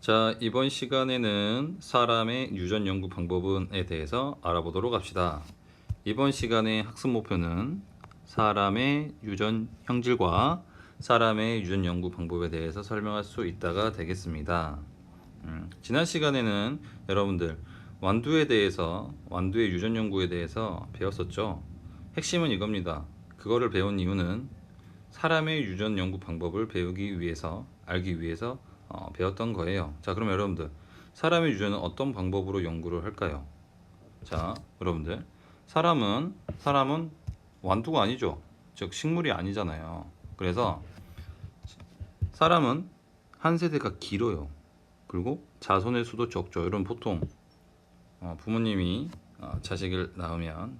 자, 이번 시간에는 사람의 유전 연구 방법에 대해서 알아보도록 합시다. 이번 시간의 학습 목표는 사람의 유전 형질과 사람의 유전 연구 방법에 대해서 설명할 수 있다가 되겠습니다. 지난 시간에는 여러분들 완두에 대해서, 완두의 유전 연구에 대해서 배웠었죠. 핵심은 이겁니다. 그거를 배운 이유는 사람의 유전 연구 방법을 배우기 위해서, 알기 위해서 배웠던 거예요. 자, 그럼 여러분들 사람의 유전은 어떤 방법으로 연구를 할까요? 자, 여러분들 사람은 완두가 아니죠. 즉 식물이 아니잖아요. 그래서 사람은 한 세대가 길어요. 그리고 자손의 수도 적죠. 여러분 보통 부모님이 자식을 낳으면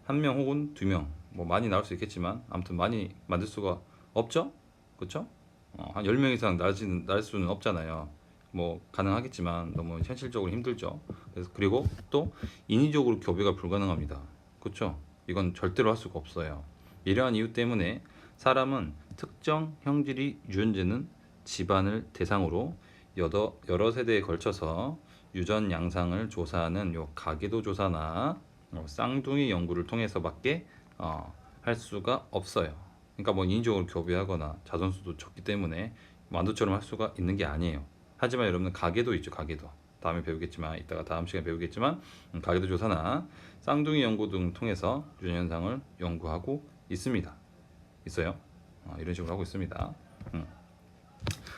한 명 혹은 두 명, 뭐 많이 낳을 수 있겠지만 아무튼 많이 만들 수가 없죠. 그렇죠? 한 10명 이상 낳을 수는 없잖아요. 뭐 가능하겠지만 너무 현실적으로 힘들죠. 그래서 그리고 또 인위적으로 교배가 불가능합니다. 그렇죠? 이건 절대로 할 수가 없어요. 이러한 이유 때문에 사람은 특정 형질이 유전되는 집안을 대상으로 여러 세대에 걸쳐서 유전 양상을 조사하는 요 가계도 조사나 쌍둥이 연구를 통해서밖에 할 수가 없어요. 그러니까 뭐 인위적으로 교배하거나 자손수도 적기 때문에 만두처럼 할 수가 있는 게 아니에요. 하지만 여러분은 가계도 있죠. 가계도 다음에 배우겠지만, 이따가 다음 시간에 배우겠지만, 가계도 조사나 쌍둥이 연구 등 통해서 유전 현상을 연구하고 있어요. 이런 식으로 하고 있습니다.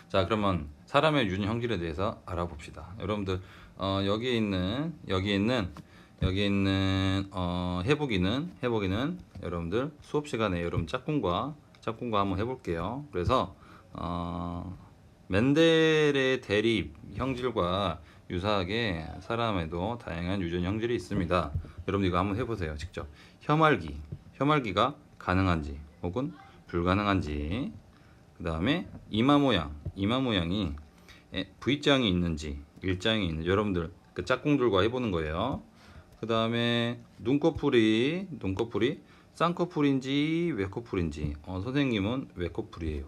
자, 그러면 사람의 유전 형질에 대해서 알아봅시다. 여러분들 여기에 있는 해보기는 여러분들 수업 시간에 여러분 짝꿍과 한번 해볼게요. 그래서 멘델의 대립 형질과 유사하게 사람에도 다양한 유전 형질이 있습니다. 여러분 이거 한번 해보세요. 직접 혀말기가 가능한지 혹은 불가능한지, 그 다음에 이마 모양이 V자형이 있는지 일자형이 있는지 여러분들 그 짝꿍들과 해보는 거예요. 그 다음에 눈꺼풀이 쌍꺼풀인지 외꺼풀인지, 선생님은 외꺼풀이에요.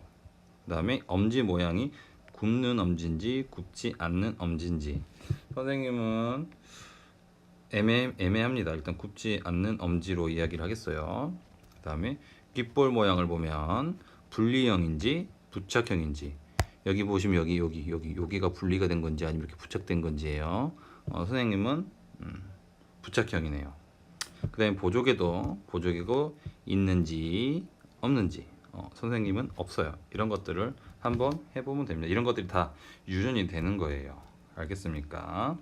그 다음에 엄지 모양이 굽는 엄지인지 굽지 않는 엄지인지, 선생님은 애매합니다. 일단 굽지 않는 엄지로 이야기를 하겠어요. 그 다음에 귓볼 모양을 보면 분리형인지 부착형인지, 여기 보시면 여기가 분리가 된 건지 아니면 이렇게 부착된 건지예요. 선생님은 부착형이네요. 그 다음에 보조개고 있는지 없는지, 선생님은 없어요. 이런 것들을 한번 해보면 됩니다. 이런 것들이 다 유전이 되는 거예요. 알겠습니까?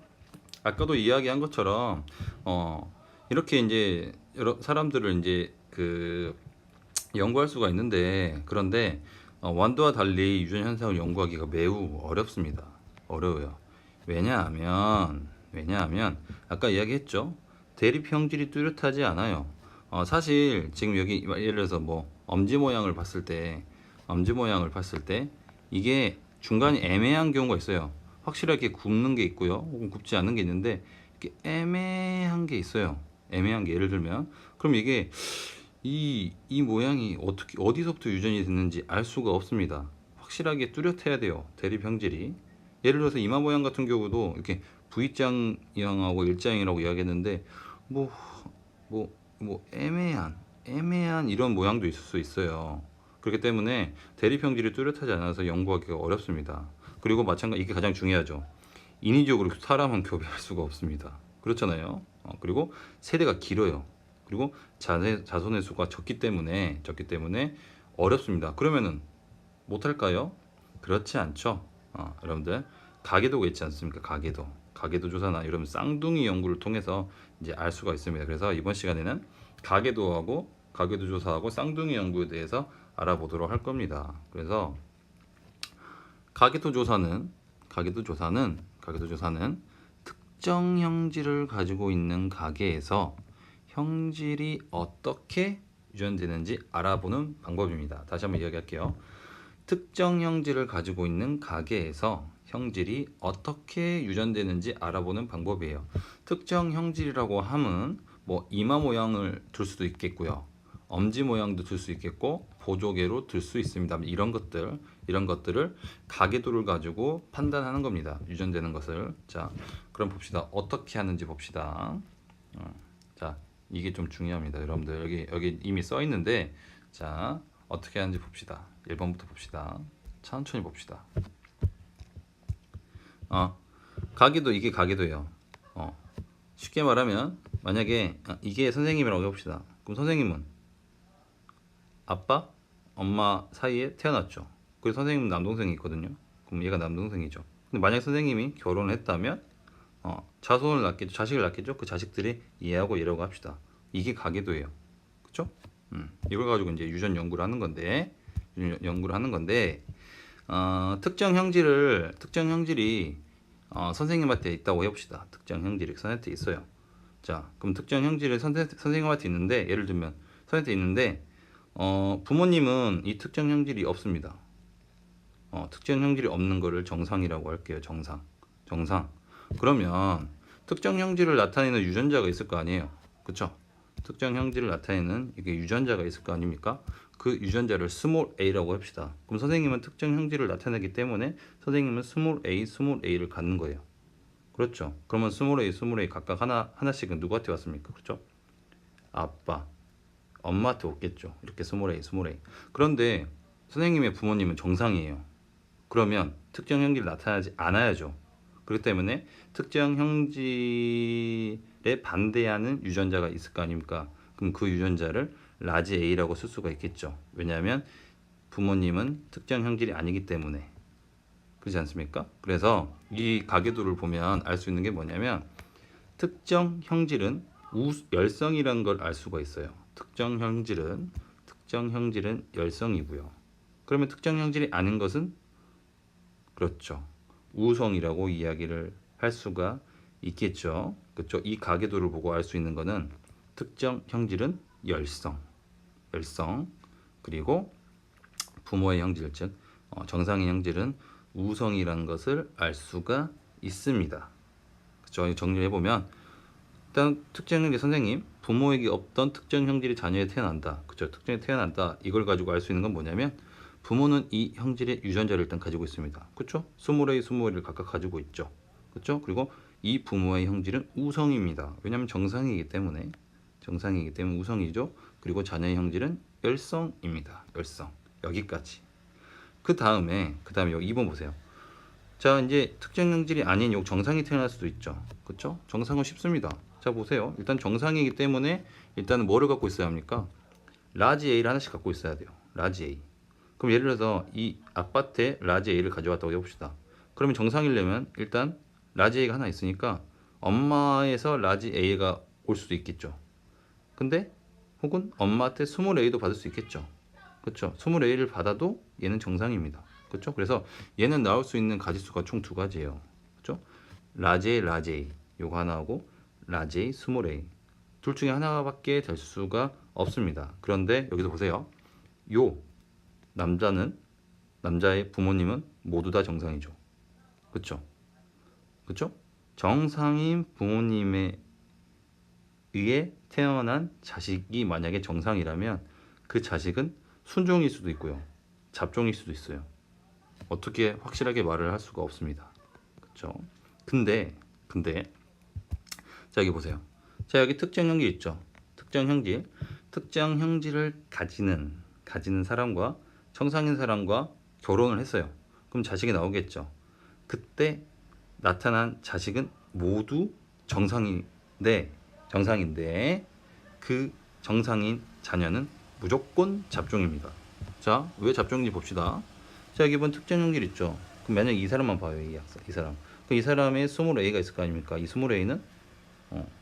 아까도 이야기한 것처럼 이렇게 이제 여러 사람들을 이제 그 연구할 수가 있는데, 그런데 완두와 달리 유전 현상을 연구하기가 매우 어렵습니다. 어려워요. 왜냐하면 아까 이야기했죠. 대립 형질이 뚜렷하지 않아요. 사실 지금 여기 예를 들어서 뭐 엄지 모양을 봤을 때 이게 중간에 애매한 경우가 있어요. 확실하게 굽는 게 있고요, 혹은 굽지 않는 게 있는데 이렇게 애매한 게 있어요. 애매한 게 예를 들면, 그럼 이게 이 모양이 어떻게 어디서부터 유전이 됐는지 알 수가 없습니다. 확실하게 뚜렷해야 돼요. 대립 형질이. 예를 들어서 이마 모양 같은 경우도 이렇게 V자형하고 일자형이라고 이야기했는데 뭐 애매한 이런 모양도 있을 수 있어요. 그렇기 때문에 대립 형질이 뚜렷하지 않아서 연구하기가 어렵습니다. 그리고 마찬가지, 이게 가장 중요하죠. 인위적으로 사람은 교배할 수가 없습니다. 그렇잖아요. 그리고 세대가 길어요. 그리고 자손의 수가 적기 때문에 어렵습니다. 그러면은 못할까요? 그렇지 않죠. 여러분들 가계도가 있지 않습니까? 가계도 조사나 여러분 쌍둥이 연구를 통해서 이제 알 수가 있습니다. 그래서 이번 시간에는 가계도 조사하고 쌍둥이 연구에 대해서 알아보도록 할 겁니다. 그래서 가계도 조사는 특정 형질을 가지고 있는 가계에서 형질이 어떻게 유전되는지 알아보는 방법입니다. 다시 한번 이야기할게요. 특정 형질을 가지고 있는 가계에서 형질이 어떻게 유전되는지 알아보는 방법이에요. 특정 형질이라고 하면 뭐 이마 모양을 들 수도 있겠고요, 엄지 모양도 들 수 있겠고 보조개로 들 수 있습니다. 이런 것들 이런 것들을 가계도를 가지고 판단하는 겁니다. 유전되는 것을. 자, 그럼 봅시다. 어떻게 하는지 봅시다. 자, 이게 좀 중요합니다. 여러분들 여기 이미 써 있는데, 자, 어떻게 하는지 봅시다. 1번부터 봅시다. 천천히 봅시다. 가계도, 이게 가계도예요. 쉽게 말하면 만약에 이게 선생님이라고 해봅시다. 그럼 선생님은 아빠, 엄마 사이에 태어났죠. 그리고 선생님은 남동생이 있거든요. 그럼 얘가 남동생이죠. 근데 만약 선생님이 결혼을 했다면 자손을 낳겠죠. 자식을 낳겠죠. 그 자식들이 얘하고 얘라고 합시다. 이게 가계도예요. 그쵸? 이걸 가지고 이제 유전 연구를 하는 건데, 특정 형질이 선생님한테 있다고 해봅시다. 특정 형질이 선생님한테 있어요. 자, 그럼 특정 형질이 선생님한테 있는데, 예를 들면 선생님한테 있는데, 부모님은 이 특정 형질이 없습니다. 특정 형질이 없는 거를 정상이라고 할게요. 정상. 그러면 특정 형질을 나타내는 유전자가 있을 거 아니에요. 그쵸? 특정 형질을 나타내는 이게 유전자가 있을 거 아닙니까? 그 유전자를 스몰 a라고 합시다. 그럼 선생님은 특정 형질을 나타내기 때문에 선생님은 스몰 a를 갖는 거예요. 그렇죠? 그러면 스몰 a 각각 하나씩은 누구한테 왔습니까? 그렇죠? 아빠, 엄마한테 왔겠죠. 이렇게 스몰 a. 그런데 선생님의 부모님은 정상이에요. 그러면 특정 형질이 나타나지 않아야죠. 그렇기 때문에 특정 형질에 반대하는 유전자가 있을 거 아닙니까? 그럼 그 유전자를 라지 A라고 쓸 수가 있겠죠. 왜냐하면 부모님은 특정 형질이 아니기 때문에. 그렇지 않습니까? 그래서 이 가계도를 보면 알 수 있는 게 뭐냐면 특정 형질은 열성이라는 걸 알 수가 있어요. 특정 형질은 열성이고요. 그러면 특정 형질이 아닌 것은 그렇죠. 우성이라고 이야기를 할 수가 있겠죠. 그렇죠. 이 가계도를 보고 알 수 있는 것은 특정 형질은 열성, 그리고 부모의 형질, 즉 정상의 형질은 우성이라는 것을 알 수가 있습니다. 그렇죠. 정리해 보면 일단 특정 형질 선생님, 부모에게 없던 특정 형질이 자녀에 태어난다. 그렇죠. 특정에 태어난다. 이걸 가지고 알 수 있는 건 뭐냐면 부모는 이 형질의 유전자를 일단 가지고 있습니다. 그렇죠? 20A를 각각 가지고 있죠. 그렇죠? 그리고 이 부모의 형질은 우성입니다. 왜냐하면 정상이기 때문에 우성이죠. 그리고 자녀의 형질은 열성입니다. 열성. 여기까지. 그 다음에 여기 2번 보세요. 자, 이제 특정 형질이 아닌 요 정상이 태어날 수도 있죠. 그렇죠? 정상은 쉽습니다. 자, 보세요. 일단 정상이기 때문에 일단은 뭐를 갖고 있어야 합니까? 라지 A를 하나씩 갖고 있어야 돼요. 라지 A. 그럼 예를 들어서 이 아파트에 라지 A를 가져왔다고 해봅시다. 그러면 정상이려면 일단 라지 A가 하나 있으니까 엄마에서 라지 A가 올 수도 있겠죠. 근데 혹은 엄마한테 20A도 받을 수 있겠죠. 그렇죠? 20A를 받아도 얘는 정상입니다. 그렇죠? 그래서 얘는 나올 수 있는 가지수가 총 두 가지예요. 그렇죠? 라지 A 요거 하나하고 라지 A, 20A 둘 중에 하나밖에 될 수가 없습니다. 그런데 여기서 보세요. 요 남자의 부모님은 모두 다 정상이죠. 그렇죠? 정상인 부모님에 의해 태어난 자식이 만약에 정상이라면 그 자식은 순종일 수도 있고요. 잡종일 수도 있어요. 어떻게 확실하게 말을 할 수가 없습니다. 그렇죠? 근데 자, 여기 보세요. 자, 여기 특정 형질 있죠. 특정 형질을 가지는 사람과 정상인 사람과 결혼을 했어요. 그럼 자식이 나오겠죠. 그때 나타난 자식은 모두 정상인데 그 정상인 자녀는 무조건 잡종입니다. 자, 왜 잡종인지 봅시다. 자, 여기 본 특정 형질 있죠. 그럼 만약 이 사람만 봐요. 이 사람. 그럼 이 사람의 20A가 있을 거 아닙니까? 이 20A는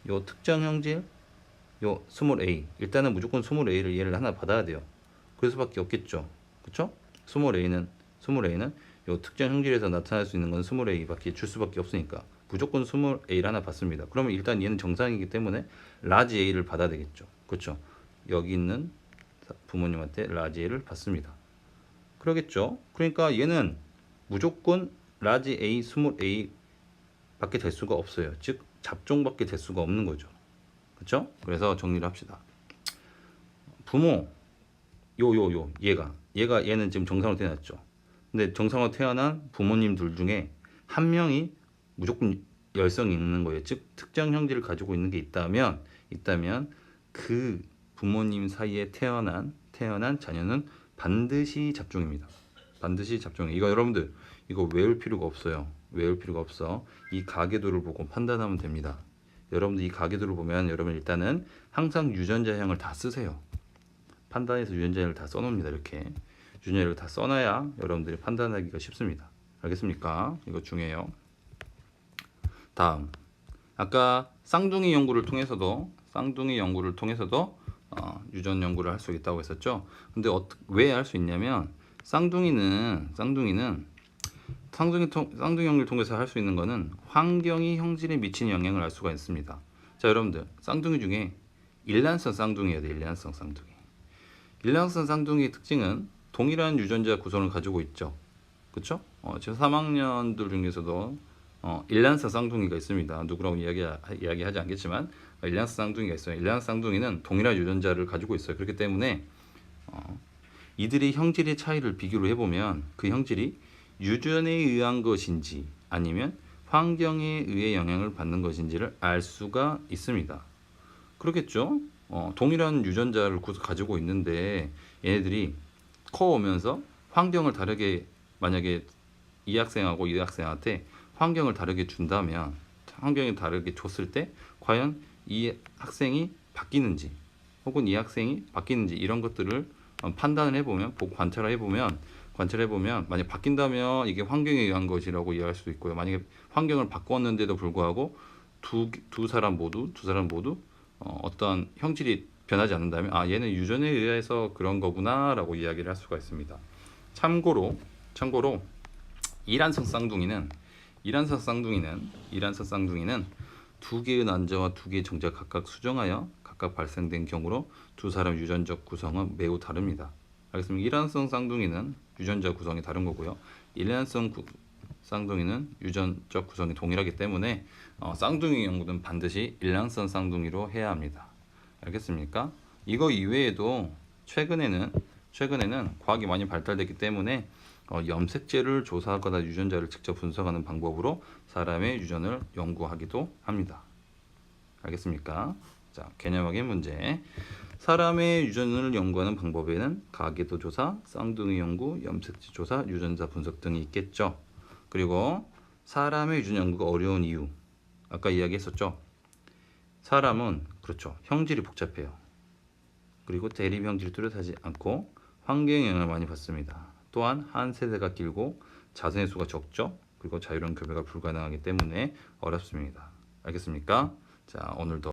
요 특정 형질 요 20A 일단은 무조건 20A를 얘를 하나 받아야 돼요. 그럴 수밖에 없겠죠. 그쵸? 20A는 요 특정 형질에서 나타날 수 있는 건 20A밖에 줄 수밖에 없으니까 무조건 20A를 하나 받습니다. 그러면 일단 얘는 정상이기 때문에 라지 A를 받아야 되겠죠. 그렇죠? 여기 있는 부모님한테 라지 A를 받습니다. 그러겠죠. 그러니까 얘는 무조건 라지 A, 20A 밖에 될 수가 없어요. 즉 잡종밖에 될 수가 없는 거죠. 그렇죠? 그래서 정리를 합시다. 부모 얘는 지금 정상으로 태어났죠. 근데 정상으로 태어난 부모님들 중에 한 명이 무조건 열성이 있는 거예요. 즉 특정 형질을 가지고 있는 게 있다면 그 부모님 사이에 태어난 자녀는 반드시 잡종입니다. 반드시 잡종이. 이거 여러분들 이거 외울 필요가 없어요. 외울 필요가 없어. 이 가계도를 보고 판단하면 됩니다. 여러분들 이 가계도를 보면 여러분 일단은 항상 유전자형을 다 쓰세요. 판단해서 유전자형을 다 써놓습니다. 이렇게 유전자형을 다 써놔야 여러분들이 판단하기가 쉽습니다. 알겠습니까? 이거 중요해요. 다음, 아까 쌍둥이 연구를 통해서도 유전 연구를 할 수 있다고 했었죠. 근데 왜 할 수 있냐면 쌍둥이 연구를 통해서 할 수 있는 거는 환경이 형질에 미치는 영향을 알 수가 있습니다. 자, 여러분들 쌍둥이 중에 일란성 쌍둥이여야 돼. 일란성 쌍둥이의 특징은 동일한 유전자 구성을 가지고 있죠. 그렇죠? 지금 3학년들 중에서도 일란성 쌍둥이가 있습니다. 누구라고 이야기하지 않겠지만 일란성 쌍둥이가 있어요. 일란성 쌍둥이는 동일한 유전자를 가지고 있어요. 그렇기 때문에 이들의 형질의 차이를 비교를 해보면 그 형질이 유전에 의한 것인지 아니면 환경에 의해 영향을 받는 것인지를 알 수가 있습니다. 그렇겠죠? 동일한 유전자를 가지고 있는데 얘네들이 커오면서 환경을 다르게, 만약에 이 학생하고 이 학생한테 환경을 다르게 준다면, 환경을 다르게 줬을 때 과연 이 학생이 바뀌는지 혹은 이 학생이 바뀌는지 이런 것들을 판단을 해보면, 관찰해보면 만약 바뀐다면 이게 환경에 의한 것이라고 이해할 수도 있고요. 만약에 환경을 바꿨는데도 불구하고 두 사람 모두 어떤 형질이 변하지 않는다면 얘는 유전에 의해서 그런 거구나 라고 이야기를 할 수가 있습니다. 참고로 이란성 쌍둥이는 두 개의 난자와 두 개의 정자가 각각 수정하여 각각 발생된 경우로 두 사람 유전적 구성은 매우 다릅니다. 알겠습니까? 일란성 쌍둥이는 유전자 구성이 다른 거고요. 일란성 쌍둥이는 유전적 구성이 동일하기 때문에 쌍둥이 연구는 반드시 일란성 쌍둥이로 해야 합니다. 알겠습니까? 이거 이외에도 최근에는 과학이 많이 발달됐기 때문에 염색체를 조사하거나 유전자를 직접 분석하는 방법으로 사람의 유전을 연구하기도 합니다. 알겠습니까? 자, 개념학의 문제. 사람의 유전을 연구하는 방법에는 가계도 조사, 쌍둥이 연구, 염색체 조사, 유전자 분석 등이 있겠죠. 그리고 사람의 유전 연구가 어려운 이유, 아까 이야기했었죠. 사람은 그렇죠, 형질이 복잡해요. 그리고 대립 형질이 뚜렷하지 않고 환경의 영향을 많이 받습니다. 또한 한 세대가 길고 자손의 수가 적죠. 그리고 자유로운 교배가 불가능하기 때문에 어렵습니다. 알겠습니까? 자, 오늘도